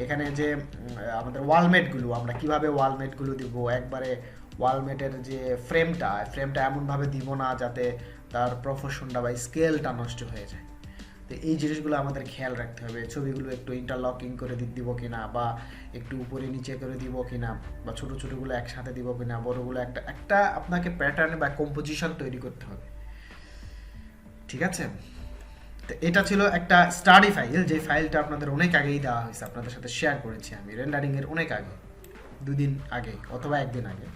এখানে যে আমাদের ওয়ালমেটগুলো আমরা কিভাবে ওয়ালমেটগুলো দিব, একবারে ওয়ালমেটের যে ফ্রেমটা এমনভাবে দিব না যাতে তার প্রফেশনটা বা স্কেলটা নষ্ট হয়ে যায়। তো এই জিনিসগুলো আমাদের খেয়াল রাখতে হবে। ছবিগুলো একটু ইন্টারলকিং করে দিব কিনা, বা একটু উপরে নিচে করে দিব কিনা, বা ছোটো ছোটোগুলো একসাথে দিব কিনা, বড়গুলো একটা একটা আপনাকে প্যাটার্ন বা কম্পোজিশন তৈরি করতে হবে। ঠিক আছে, তো এটা ছিল একটা স্টাডি ফাইল, যে ফাইলটা আপনাদের অনেক আগেই দেওয়া হয়েছে, আপনাদের সাথে শেয়ার করেছি আমি রেন্ডারিং এর অনেক আগে, 2 দিন আগে অথবা 1 দিন আগে।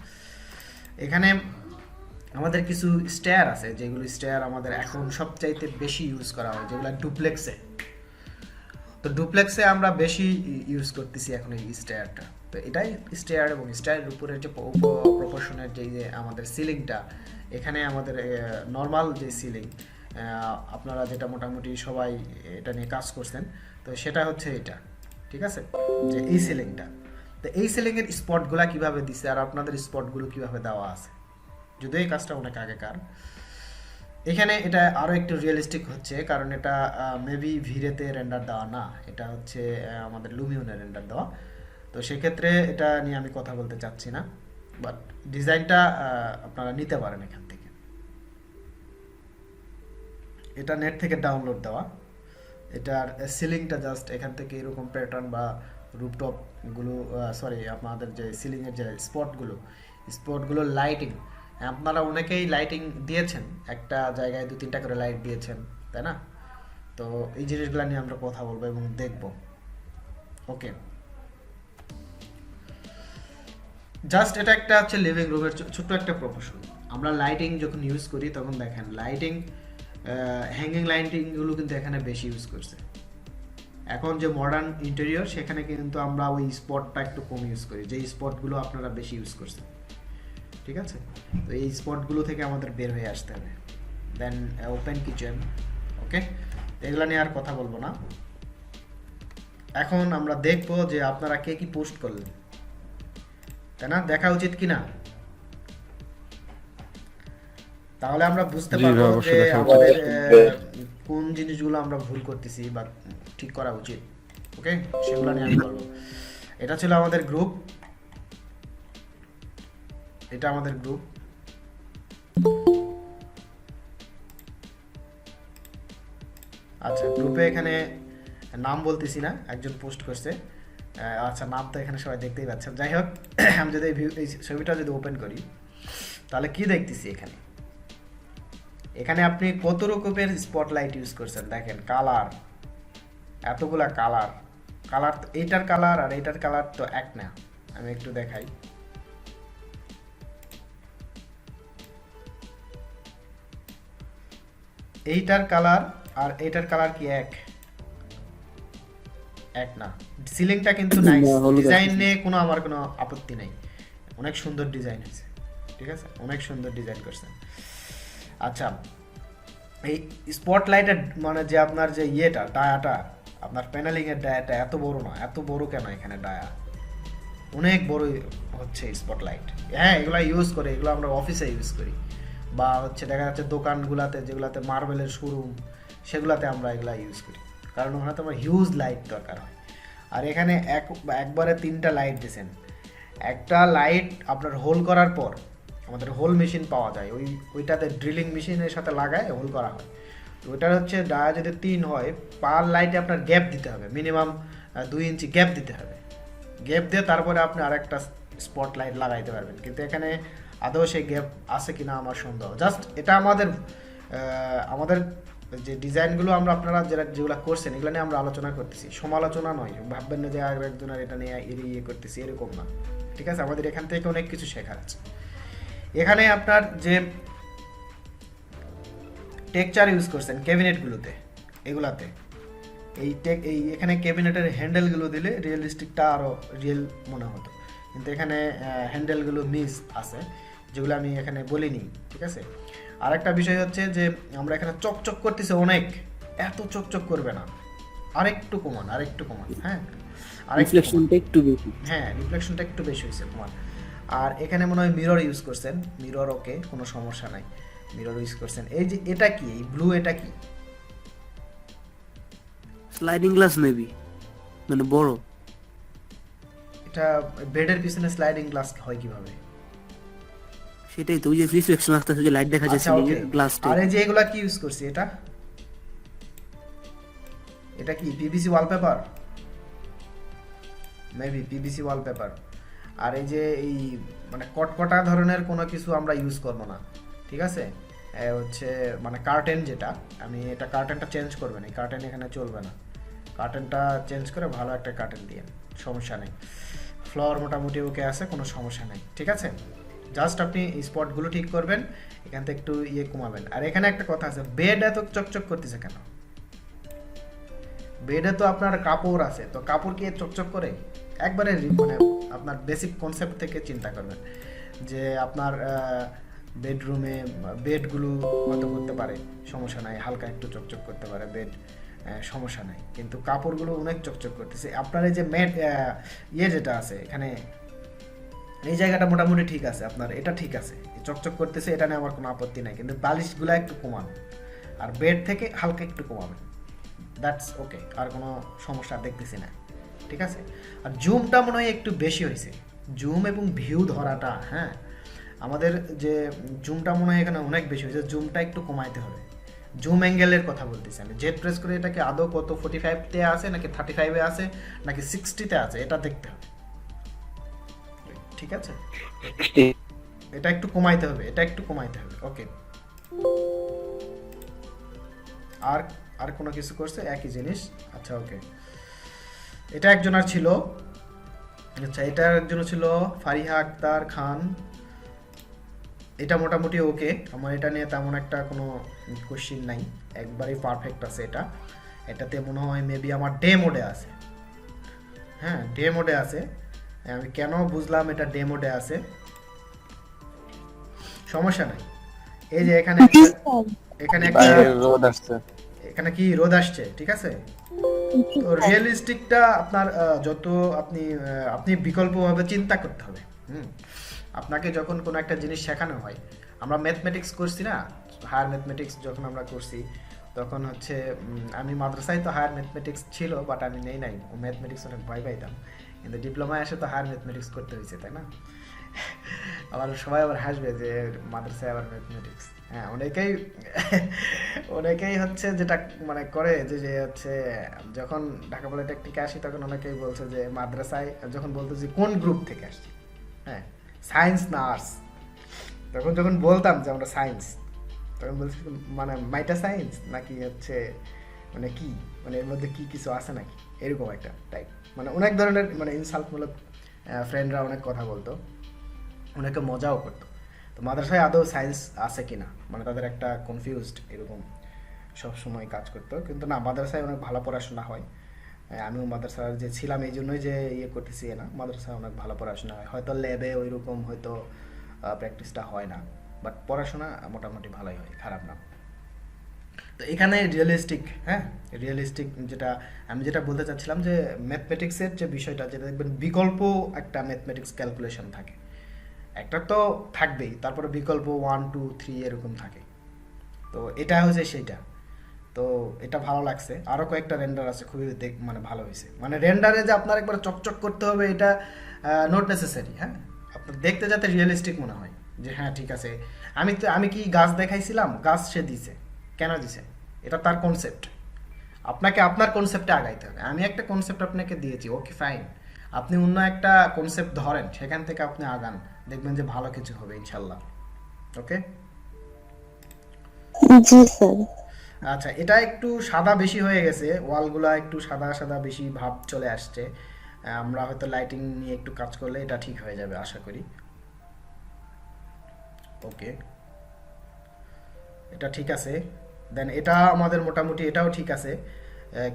এখানে আমাদের কিছু স্টেয়ার আছে, যেগুলো স্টেয়ার আমাদের এখন সবচাইতে বেশি ইউজ করা হয়, যেগুলো ডুপ্লেক্সে। তো ডুপ্লেক্সে আমরা বেশি ইউজ করতেছি এখন এই স্টেয়ারটা। তো এটাই স্টেয়ার, এবং স্টেয়ারের উপরের যে প্রপোর্শনের যে আমাদের সিলিংটা, এখানে আমাদের নর্মাল যে সিলিং, আপনারা যেটা মোটামুটি সবাই এটা নিয়ে কাজ করছেন, তো সেটা হচ্ছে এটা। ঠিক আছে, যে এই সিলিংটা, তো এই সিলিংয়ের স্পটগুলো কিভাবে দিছে আর আপনাদের স্পটগুলো কিভাবে দেওয়া আছে, যদিও এই কাজটা অনেক আগেকার। এখানে এটা আরও একটু রিয়েলিস্টিক হচ্ছে, কারণ এটা মেবি ভিরেতে রেন্ডার দেওয়া না, এটা হচ্ছে আমাদের লুমিয়নে রেন্ডার দেওয়া। তো সেক্ষেত্রে এটা নিয়ে আমি কথা বলতে চাচ্ছি না, বাট ডিজাইনটা আপনারা নিতে পারেন এখান থেকে। এটা নেট থেকে ডাউনলোড দেওয়া। এটার সিলিংটা জাস্ট এখান থেকে এরকম প্যাটার্ন বা রুপটপগুলো, সরি আপনাদের যে সিলিংয়ের যে স্পটগুলো লাইটিং, আপনারা অনেকেই লাইটিং দিয়েছেন, একটা জায়গায় 2-3টা করে লাইট দিয়েছেন, তাই না? তো এই জিনিসগুলো নিয়ে আমরা কথা বলবো এবং দেখব। ওকে, জাস্ট এটা একটা হচ্ছে লিভিং রুমের ছোট্ট একটা প্রপোর্শন। আমরা লাইটিং যখন ইউজ করি তখন দেখেন লাইটিং, হ্যাঙ্গিং লাইটিংগুলো কিন্তু এখানে বেশি ইউজ করছে। এখন যে মডার্ন ইন্টেরিয়র, সেখানে কিন্তু আমরা ওই স্পটটা একটু কম ইউজ করি, যে স্পটগুলো আপনারা বেশি ইউজ করছেন। ঠিক আছে, তো এই স্পটগুলো থেকে আমাদের বের হয়ে আসতে হবে। দেন ওপেন কিচেন। ওকে, এগুলো নিয়ে আর কথা বলবো না। এখন আমরা দেখব যে আপনারা কে কি পোস্ট করলেন, তাই না? দেখা উচিত কিনা, তাহলে আমরা বুঝতে পারবো যে আমাদের কোন জিনিসগুলো আমরা ভুল করতেছি বা ঠিক করা উচিত। ওকে, সেগুলো নিয়ে আমি বলবো। এটা ছিল আমাদের গ্রুপ, এটা আমাদের গ্রুপ। আচ্ছা, গ্রুপে এখানে নাম বলতেছি না, একজন পোস্ট করছে। আচ্ছা, নাম তো এখানে সবাই দেখতেই পাচ্ছেন। যাই হোক, আমি যদি এই ছবিটা যদি ওপেন করি, তাহলে কি দেখতেছি এখানে? এখানে আপনি কত রকমের স্পটলাইট ইউজ করছেন দেখেন। কালার, এতগুলা কালার, এইটার কালার আর এইটার কালার তো এক না। আমি একটু দেখাই। এইটার কালার আর এইটার কালার কি এক না। সিলিংটা কিন্তু নাইস, ডিজাইন নিয়ে আমার কোনো আপত্তি নাই, অনেক সুন্দর ডিজাইন হয়েছে। ঠিক আছে, অনেক সুন্দর ডিজাইন করছেন। আচ্ছা, এই স্পটলাইটের মানে যে আপনার যে ডায়াটা, আপনার প্যানেলিং এর ডায়াটা এত বড় না। এত বড় কেন এখানে ডায়া? অনেক বড় হচ্ছে স্পটলাইট। হ্যাঁ, এগুলো ইউজ করে, এগুলো আমরা অফিসে ইউজ করি, বা হচ্ছে দেখা যাচ্ছে দোকানগুলোতে, যেগুলাতে মার্বেলের শোরুম, সেগুলাতে আমরা এগুলা ইউজ করি, কারণ ওখানে তো আমার হিউজ লাইট দরকার হয়। আর এখানে একবারে 3টা লাইট দিয়েছেন। একটা লাইট আপনার হোল করার পর আমাদের হোল মেশিন পাওয়া যায়, ওইটাতে ড্রিলিং মেশিনের সাথে লাগায় হোল করা হয়। তো ওইটার হচ্ছে ডায়া যদি 3 হয়, পার লাইটে আপনার গ্যাপ দিতে হবে, মিনিমাম 2 ইঞ্চি গ্যাপ দিতে হবে। গ্যাপ দিয়ে তারপরে আপনি আরেকটা স্পট লাইট লাগাইতে পারবেন, কিন্তু এখানে আদৌ সেই গ্যাপ আছে কিনা আমার সন্দেহ। জাস্ট এটা আমাদের যে ডিজাইনগুলো আপনারা যেগুলো করছেন, এগুলো নিয়ে আমরা আলোচনা করতেছি, সমালোচনা নয়। ভাববেন না যে একজনের এটা নিয়ে ইয়ে করতেছি, এরকম না। ঠিক আছে, আমাদের এখান থেকে অনেক কিছু শেখার আছে। এখানে আপনার যে টেক্সচার ইউজ করছেন ক্যাবিনেটগুলোতে, এগুলাতে এই এখানে ক্যাবিনেটের হ্যান্ডেলগুলো দিলে রিয়েলিস্টিকটা আরও রিয়েল মনে হতো, কিন্তু এখানে হ্যান্ডেলগুলো মিস আছে, যেগুলো আমি এখানে বলিনি। ঠিক আছে, আরেকটা বিষয় হচ্ছে যে আমরা এখানে চকচক করতেছি অনেক, এত চকচক করবে না, আরেকটু কমান। হ্যাঁ, রিফ্লেকশনটা একটু বেশি হয়েছে তোমার। আর এখানে মনে হয় মিরর ইউজ করছেন, মিরর ওকে, কোনো সমস্যা নাই, মিরর ইউজ করছেন। এই যে এটা কি, এই ব্লু, এটা কি? স্লাইডিং গ্লাস মেবি, মানে বড়। এটা বেডের পিছনে স্লাইডিং গ্লাস হয় কিভাবে? সেটাই তো, ওই যে রিফ্লেকশন আসতেছে, যে লাইট দেখা যাচ্ছে আচ্ছা ওকে, গ্লাসটা। আর এই যে এগুলা কি ইউজ করছি, এটা এটা কি PVC wallpaper? Maybe PVC wallpaper. আর এই যে এই মানে কটকটা ধরনের কোনো কিছু আমরা ইউজ করব না, ঠিক আছে? হচ্ছে মানে কার্টেন, যেটা আমি এটা কার্টেনটা চেঞ্জ করবেন, এই কার্টেন এখানে চলবে না, কার্টেনটা চেঞ্জ করে ভালো একটা কার্টেন দিয়ে, সমস্যা নেই। ফ্লোর মোটামুটি ওকে আছে, কোনো সমস্যা নেই, ঠিক আছে? জাস্ট আপনি স্পটগুলো ঠিক করবেন, এখান থেকে একটু কমাবেন। আর এখানে একটা কথা আছে, বেড এত চকচক করতেছে কেন? বেডে তো আপনার কাপড় আছে, তো কাপড় কি চকচক করে? একবারে মানে আপনার বেসিক কনসেপ্ট থেকে চিন্তা করবেন যে আপনার বেডরুমে বেডগুলো হয়তো করতে পারে, সমস্যা নাই, হালকা একটু চকচক করতে পারে বেড, সমস্যা নাই, কিন্তু কাপড়গুলো অনেক চকচক করতেছে। আপনার এই যে মেড যেটা আছে এখানে, এই জায়গাটা মোটামুটি ঠিক আছে, আপনার এটা ঠিক আছে, চকচক করতেছে, এটা নিয়ে আমার কোনো আপত্তি নাই, কিন্তু বালিশগুলো একটু কমান আর বেড থেকে হালকা একটু কমাবেন, দ্যাটস ওকে, আর কোনো সমস্যা দেখতেছি না, ঠিক আছে? আর জুমটা মনে হয় একটু বেশি হয়েছে, জুম এবং ভিউ ধরাটা, হ্যাঁ আমাদের যে জুমটা মনে হয় এখানে অনেক বেশি হয়েছে, জুমটা একটু কমাইতে হবে। জুম অ্যাঙ্গেলের কথা বলতেছি আমি, জেড প্রেস করে এটাকে আদৌ কত 45-তে আছে নাকি 35-এ আছে নাকি 60-তে আছে, এটা দেখতে হবে, ঠিক আছে? এটা একটু কমাইতে হবে, এটা একটু কমাইতে হবে, ওকে। আর আর কোনো কিছু করছে একই জিনিস, আচ্ছা ওকে। এটা একজনের ছিল, আচ্ছা এটা একজন ছিল ফারিহা আক্তার খান, এটা মোটামুটি ওকে, আমার এটা নিয়ে তেমন একটা কোনো কোশ্চিন নাই, একবারই পারফেক্ট আছে এটা। এটাতে মনে হয় মেবি আমার ডে মোডে আছে, হ্যাঁ ডে মোডে আছে, আমি কেন বুঝলাম এটা ডে মোডে আছে, সমস্যা নাই। এই যে এখানে এখানে একটা রোদ আসছে, এখানে কি রোদ আসছে, ঠিক আছে? তো রিয়েলিস্টিকটা আপনার যত আপনি আপনি বিকল্পভাবে চিন্তা করতে হবে। আপনাকে যখন কোনো একটা জিনিস শেখানো হয়, আমরা ম্যাথমেটিক্স করছি না, হায়ার ম্যাথমেটিক্স যখন আমরা করছি তখন হচ্ছে আমি মাদ্রাসায় তো হায়ার ম্যাথমেটিক্স ছিল, বাট আমি নেই নাই, ম্যাথমেটিক্স অনেক ভয় পাইতাম, কিন্তু ডিপ্লোমায় এসে তো হায়ার ম্যাথমেটিক্স করতে হয়েছে, তাই না? আবার সবাই আবার হাসবে যে মাদ্রাসায় আবার ম্যাথমেটিক্স, হ্যাঁ অনেকেই অনেকেই হচ্ছে যেটা মানে করে যে যে হচ্ছে যখন ঢাকা পলিটেকনিকে আসি তখন অনেকেই বলছে যে মাদ্রাসায়, যখন বলতো যে কোন গ্রুপ থেকে আসছি, হ্যাঁ সায়েন্স না আর্টস, তখন যখন বলতাম যে আমরা সায়েন্স, তখন বলছি মানে মাইটা সায়েন্স নাকি হচ্ছে মানে কি, মানে এর মধ্যে কি কিছু আছে নাকি, এরকম একটা টাইপ, মানে অনেক ধরনের মানে ইনসাল্টমূলক ফ্রেন্ডরা অনেক কথা বলতো, অনেকে মজাও করতো। তো মাদ্রাসায় আদৌ সায়েন্স আছে কিনা, মানে তাদের একটা কনফিউজড এরকম সব সময় কাজ করতো, কিন্তু না মাদ্রাসায় অনেক ভালো পড়াশোনা হয়। আমিও মাদ্রাসার যে ছিলাম এই জন্যই যে করতেছি না, মাদ্রাসায় অনেক ভালো পড়াশোনা হয়, হয়তো ল্যাবে ওইরকম হয়তো প্র্যাকটিসটা হয় না, বাট পড়াশোনা মোটামুটি ভালোই হয়, খারাপ না। তো এখানে রিয়েলিস্টিক, হ্যাঁ রিয়েলিস্টিক যেটা আমি যেটা বলতে চাচ্ছিলাম যে ম্যাথমেটিক্সের যে বিষয়টা, যেটা দেখবেন বিকল্প একটা ম্যাথমেটিক্স ক্যালকুলেশন থাকে, একটা তো থাকবেই, তারপরে বিকল্প 1 2 3 এরকম থাকে, তো এটা হচ্ছে সেইটা। তো এটা ভালো লাগছে, আরও কয়েকটা রেন্ডার আছে খুবই মানে ভালো হয়েছে, মানে রেন্ডারে যে আপনার একবার চকচক করতে হবে এটা নট নেসেসারি, হ্যাঁ আপনার দেখতে যাতে রিয়েলিস্টিক মনে হয় যে হ্যাঁ ঠিক আছে। আমি কি গাছ দেখাইছিলাম, গাছ সে দিছে, কেন দিছে, এটা তার কনসেপ্ট, আপনাকে আপনার কনসেপ্টে আগাইতে হবে। আমি একটা কনসেপ্ট আপনাকে দিয়েছি, ওকে ফাইন, আপনি অন্য একটা কনসেপ্ট ধরেন, সেখান থেকে আপনি আগান, দেখবেন যে ভালো কিছু হবে ইনশাল্লাহ, ওকে? জি স্যার। আচ্ছা এটা একটু সাদা বেশি হয়ে গেছে, ওয়ালগুলা একটু সাদা সাদা বেশি ভাব চলে আসছে, আমরা হয়তো লাইটিং নিয়ে একটু কাজ করলে এটা ঠিক হয়ে যাবে আশা করি, ওকে এটা ঠিক আছে। দেন এটা আমাদের মোটামুটি এটাও ঠিক আছে,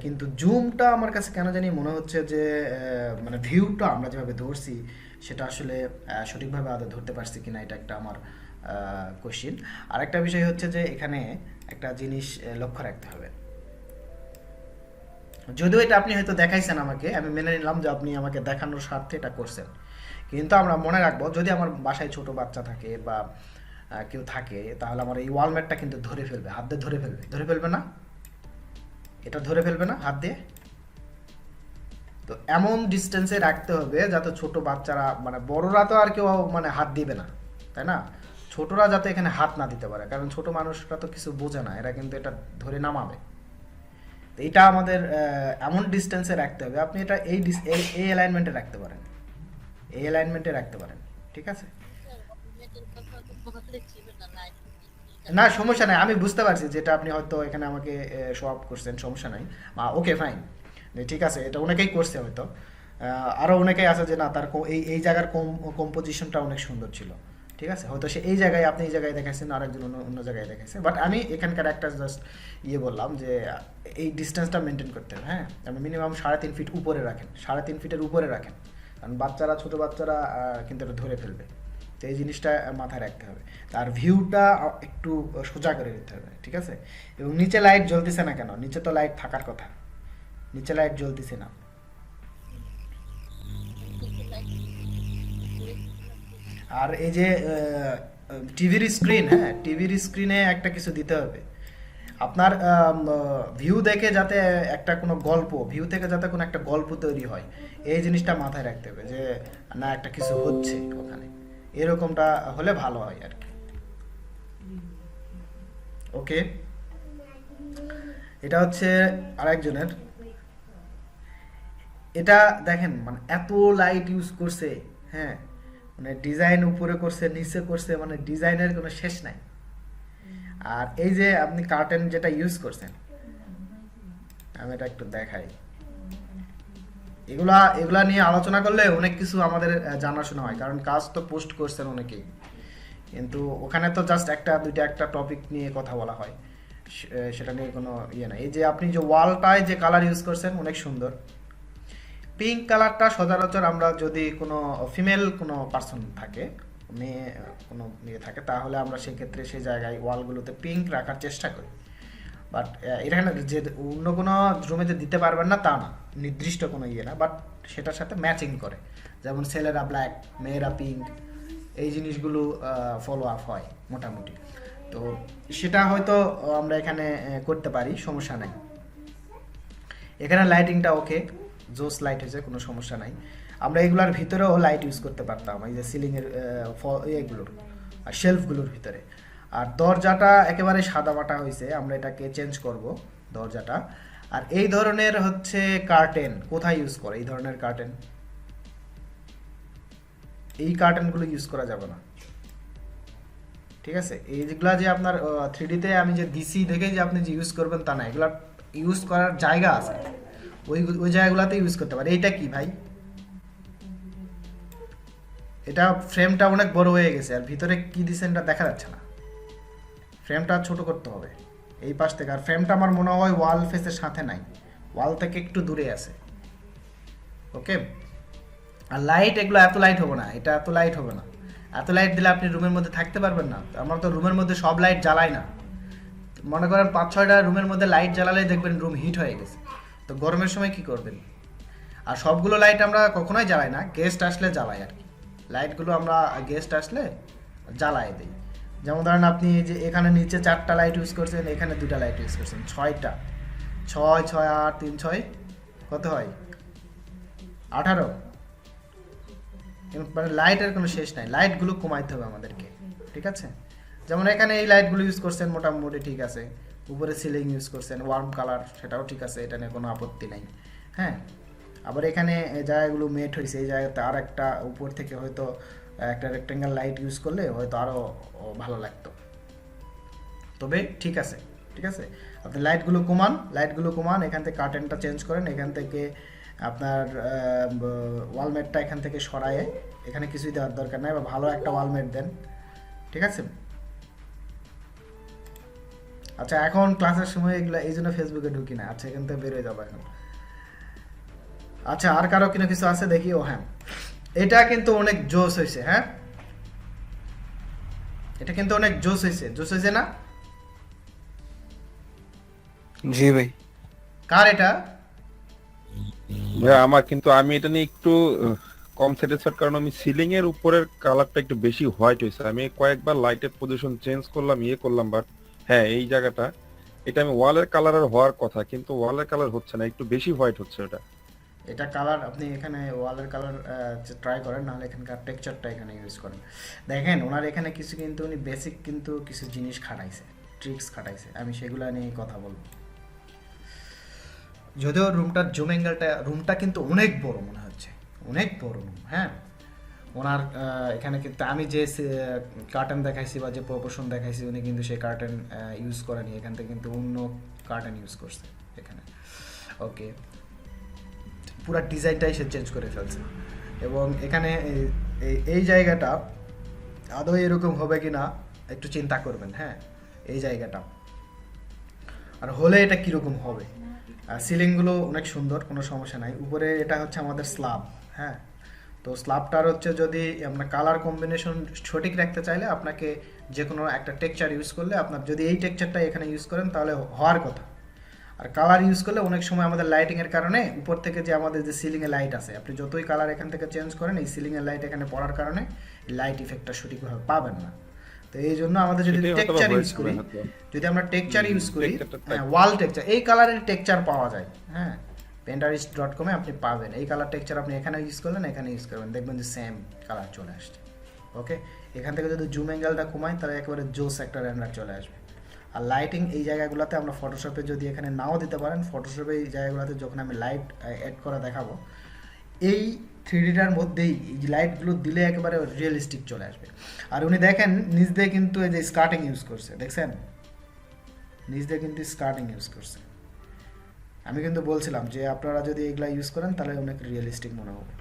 কিন্তু জুমটা আমার কাছে কেন জানি মনে হচ্ছে যে মানে ভিউটা আমরা যেভাবে ধরছি সেটা আসলে সঠিকভাবে আদৌ ধরতে পারছি কিনা, এটা একটা আমার কোশ্চিন। আরেকটা বিষয় হচ্ছে যে এখানে একটা জিনিস লক্ষ্য রাখতে হবে, যদিও এটা আপনি হয়তো দেখাইছেন আমাকে, আমি মেনে নিলাম যে আপনি আমাকে দেখানোর স্বার্থে এটা করছেন, কিন্তু আমরা মনে রাখবো যদি আমার বাসায় ছোট বাচ্চা থাকে বা কেউ থাকে, তাহলে আমার এই ওয়ালমেটটা কিন্তু ধরে ফেলবে, হাত দিয়ে ধরে ফেলবে না, এটা ধরে ফেলবে না হাত দিয়ে, তো তো এমন ডিস্টেন্সে রাখতে হবে যাতে ছোট বাচ্চারা, মানে বড়রা তো আর কেউ মানে হাত দিবে না, তাই না? ছোটরা যাতে এখানে হাত না দিতে পারে, কারণ ছোট মানুষরা তো কিছু বোঝে না, এরা কিন্তু এটা ধরে নামাবে। তো এটা আমাদের এমন ডিস্টেন্সে রাখতে হবে। আপনি এটা এই অ্যালাইনমেন্টে রাখতে পারেন, এই অ্যালাইনমেন্টে রাখতে পারেন, ঠিক আছে? না সমস্যা নাই, আমি বুঝতে পারছি যেটা আপনি হয়তো এখানে আমাকে শো আপ করছেন, সমস্যা নাই। ওকে ফাইন, ঠিক আছে, এটা অনেকেই করছে হয়তো। আরও অনেকেই আছে যে না তার এই জায়গার কম্পোজিশনটা অনেক সুন্দর ছিল, ঠিক আছে, হয়তো সে এই জায়গায়, আপনি এই জায়গায় দেখাইছেন, আরেকজন অন্য অন্য জায়গায় দেখাইছে, বাট আমি এখানকার একটা জাস্ট বললাম যে এই ডিস্টেন্সটা মেনটেন করতে হবে। হ্যাঁ, আপনি মিনিমাম 3.5 ফিট উপরে রাখেন, 3.5 ফিটের উপরে রাখেন, কারণ বাচ্চারা, ছোটো বাচ্চারা কিন্তু এটা ধরে ফেলবে। তো এই জিনিসটা মাথায় রাখতে হবে। আর ভিউটা একটু সোজা করে দিতে হবে, ঠিক আছে? এবং নিচে লাইট জ্বলতেছে না কেন? নিচে তো লাইট থাকার কথা, নিচে লাইট জ্বলতেছে না। আর এই যে টিভির স্ক্রিন, হ্যাঁ টিভির স্ক্রিনে একটা কিছু দিতে হবে আপনার, ভিউ দেখে যাতে একটা কোনো গল্প, ভিউ থেকে যাতে কোনো একটা গল্প তৈরি হয়, এই জিনিসটা মাথায় রাখতে হবে যে না একটা কিছু হচ্ছে ওখানে, এরকমটা হলে ভালো হয় আর কি। ওকে, এটা হচ্ছে আরেকজনের। এটা দেখেন মানে এত লাইট ইউজ করছে, হ্যাঁ, মানে ডিজাইন উপরে করছে, নিচে করছে, মানে ডিজাইনের কোনো শেষ নাই। আর এই যে আপনি কার্টেন যেটা ইউজ করছেন, আমি এটা একটু দেখাই, এগুলা এগুলা নিয়ে আলোচনা করলে অনেক কিছু আমাদের জানাশোনা হয়, কারণ কাজ তো পোস্ট করছেন অনেকেই, কিন্তু ওখানে তো জাস্ট একটা দুইটা একটা টপিক নিয়ে কথা বলা হয়, সেটা নিয়ে কোনো নাই। এই যে আপনি যে ওয়ালটায় যে কালার ইউজ করছেন অনেক সুন্দর, পিঙ্ক কালারটা সচরাচর আমরা যদি কোনো ফিমেল কোনো পার্সন থাকে, মেয়ে কোনো মেয়ে থাকে, তাহলে আমরা সেক্ষেত্রে সেই জায়গায় ওয়ালগুলোতে পিঙ্ক রাখার চেষ্টা করি। বাট এখানে যে অন্য কোনো রুমে যে দিতে পারবেন না তা না, নির্দিষ্ট কোনো না, বাট সেটার সাথে ম্যাচিং করে, যেমন ছেলেরা ব্ল্যাক, মেয়েরা পিঙ্ক, এই জিনিসগুলো ফলো আপ হয় মোটামুটি। তো সেটা হয়তো আমরা এখানে করতে পারি, সমস্যা নাই। এখানে লাইটিংটা ওকে, জোস লাইট হয়েছে, কোনো সমস্যা নাই। আমরা এগুলোর ভিতরেও লাইট ইউজ করতে পারতাম, এই যে সিলিংয়ের এগুলোর আর শেলফগুলোর ভিতরে। আর দরজাটা একেবারে সাদামাটা হয়েছে, আমরা এটাকে চেঞ্জ করব দরজাটা। আর এই ধরনের হচ্ছে কার্টেন কোথায় ইউজ করে? এই ধরনের কার্টেন, এই কার্টেনগুলো ইউজ করা যাবে না, ঠিক আছে? এইগুলা যে আপনার 3D-তে আমি যে দিছি দেখেই যে আপনি যে ইউজ করবেন তা না, এগুলা ইউজ করার জায়গা আছে, ওই জায়গাগুলোতে ইউজ করতে পারে। এইটা কি ভাই? এটা ফ্রেমটা অনেক বড় হয়ে গেছে, আর ভিতরে কি দিছেন এটা দেখা যাচ্ছে না, ফ্রেমটা ছোট করতে হবে এই পাশ থেকে। আর ফ্রেমটা আমার মনে হয় ওয়াল ফেসের সাথে নাই, ওয়াল থেকে একটু দূরে আছে। ওকে, আর লাইট, এগুলো এত লাইট হবে না, এটা এত লাইট হবে না, এত লাইট দিলে আপনি রুমের মধ্যে থাকতে পারবেন না। আমরা তো রুমের মধ্যে সব লাইট জ্বালাই না, মনে করেন 5-6টা রুমের মধ্যে লাইট জ্বালালে দেখবেন রুম হিট হয়ে গেছে, তো গরমের সময় কি করবেন? আর সবগুলো লাইট আমরা কখনোই জ্বালাই না, গেস্ট আসলে জ্বালাই আর কি, লাইটগুলো আমরা গেস্ট আসলে জ্বালাই দিই। যেমন ধরেন আপনি যে এখানে নিচে 4টা লাইট ইউজ করছেন, এখানে 2টা লাইট ইউজ করছেন, 6টা, 6 6 8 3 6 কত হয়? 18। মানে লাইটের কোনো শেষ নাই, লাইটগুলো কমাইতে হবে আমাদেরকে, ঠিক আছে? যেমন এখানে এই লাইটগুলো ইউজ করছেন মোটামুটি ঠিক আছে, উপরে সিলিং ইউজ করছেন ওয়ার্ম কালার, সেটাও ঠিক আছে, এটা নিয়ে কোনো আপত্তি নাই। হ্যাঁ, আবার এখানে জায়গাগুলো মেট হয়েছে, এই জায়গাতে আর একটা উপর থেকে হয়তো একটা রেক্টেঙ্গেল লাইট ইউজ করলে হয়তো আরও ভালো লাগতো, তবে ঠিক আছে, ঠিক আছে। আপনি লাইটগুলো কমান, এখান থেকে কার্টেনটা চেঞ্জ করেন, এখান থেকে আপনার ওয়ালমেটটা এখান থেকে সরায়ে, এখানে কিছুই দেওয়ার দরকার নাই, বা ভালো একটা ওয়ালমেট দেন, ঠিক আছে? আচ্ছা, এখন ক্লাসের সময় এগুলো এই জন্য ফেসবুকে ঢুকি না, আচ্ছা এখান থেকে বেরোয় যাবো এখন। আচ্ছা, আর কারো কিনা কিছু আছে দেখি। ও হ্যাঁ, এটা কিন্তু অনেক জোস হয়েছে, হ্যাঁ এটা কিন্তু অনেক জোস হয়েছে না? জি ভাই। কার এটা? ভাই আমার, কিন্তু আমি এটা নিয়ে একটু কম স্যাটিসফাইড, কারণ আমি সিলিং এর উপরের কালারটা একটু বেশি হোয়াইট হয়েছে। আমি কয়েকবার লাইটের পজিশন চেঞ্জ করলাম, করলাম, বাট হ্যাঁ এই জায়গাটা, এটা আমি ওয়ালের কালারের হওয়ার কথা, কিন্তু ওয়ালের কালার হচ্ছে না, একটু বেশি হোয়াইট হচ্ছে এটা। এটা কালার আপনি এখানে ওয়ালের কালার ট্রাই করেন, নাহলে এখানকার টেক্সচারটা এখানে ইউজ করেন। দেখেন ওনার এখানে কিছু কিন্তু উনি বেসিক কিন্তু কিছু জিনিস খাটাইছে, ট্রিক্স খাটাইছে, আমি সেগুলো নিয়ে কথা বলবো। যদিও রুমটার জুম অ্যাঙ্গেলটা, রুমটা কিন্তু অনেক বড় মনে হচ্ছে, অনেক বড় রুম। হ্যাঁ, ওনার এখানে কিন্তু আমি যে কার্টেন দেখাইছি বা যে প্রপোর্শন দেখাইছি, উনি কিন্তু সেই কার্টেন ইউজ করেনি, এখান থেকে কিন্তু অন্য কার্টেন ইউজ করছে এখানে। ওকে, পুরা ডিজাইনটাই সে চেঞ্জ করে ফেলছে। এবং এখানে এই জায়গাটা আদৌ এরকম হবে কি না একটু চিন্তা করবেন। হ্যাঁ, এই জায়গাটা আর হলে এটা কীরকম হবে। সিলিংগুলো অনেক সুন্দর, কোনো সমস্যা নাই। উপরে এটা হচ্ছে আমাদের স্ল্যাব। হ্যাঁ, তো স্ল্যাবটার হচ্ছে যদি আপনার কালার কম্বিনেশন সঠিক রাখতে চাইলে আপনাকে যে কোনো একটা টেক্সচার ইউজ করলে, আপনার যদি এই টেক্সচারটা এখানে ইউজ করেন তাহলে হওয়ার কথা। আর কালার ইউজ করলে অনেক সময় আমাদের লাইটিংয়ের কারণে উপর থেকে যে আমাদের যে সিলিংয়ে লাইট আছে, আপনি যতই কালার এখান থেকে চেঞ্জ করেন, এই সিলিংয়ের লাইট এখানে পড়ার কারণে লাইট ইফেক্টটা সঠিকভাবে পাবেন না। তো এই জন্য আমাদের যদি টেক্সচার ইউজ করি, যদি আমরা টেক্সচার ইউজ করি, ওয়াল টেক্সচার, এই কালারের টেক্সচার পাওয়া যায়। হ্যাঁ, pinterest.com-এ আপনি পাবেন এই কালার টেক্সচার। আপনি এখানে ইউজ করলেন, এখানে ইউজ করবেন, দেখবেন যে সেম কালার চলে আসছে। ওকে, এখান থেকে যদি জুম অ্যাঙ্গেলটা কমাই তাহলে একেবারে জোস একটা রেন্ডার চলে আসবে। আর লাইটিং এই জায়গাগুলোতে আমরা ফটোশপে যদি এখানে নাও দিতে পারেন, ফটোশপে এই জায়গাগুলোতে যখন আমি লাইট অ্যাড করে দেখাবো, এই 3Dটার মধ্যেই এই লাইটগুলো দিলে একেবারে রিয়েলিস্টিক চলে আসবে। আর উনি দেখেন নিচ দিয়ে কিন্তু এই যে স্কার্টিং ইউজ করছে, দেখছেন নিচ দিয়ে কিন্তু স্কার্টিং ইউজ করছে। আমি কিন্তু বলছিলাম যে আপনারা যদি এগুলা ইউজ করেন তাহলে অনেক রিয়েলিস্টিক মনে হবে।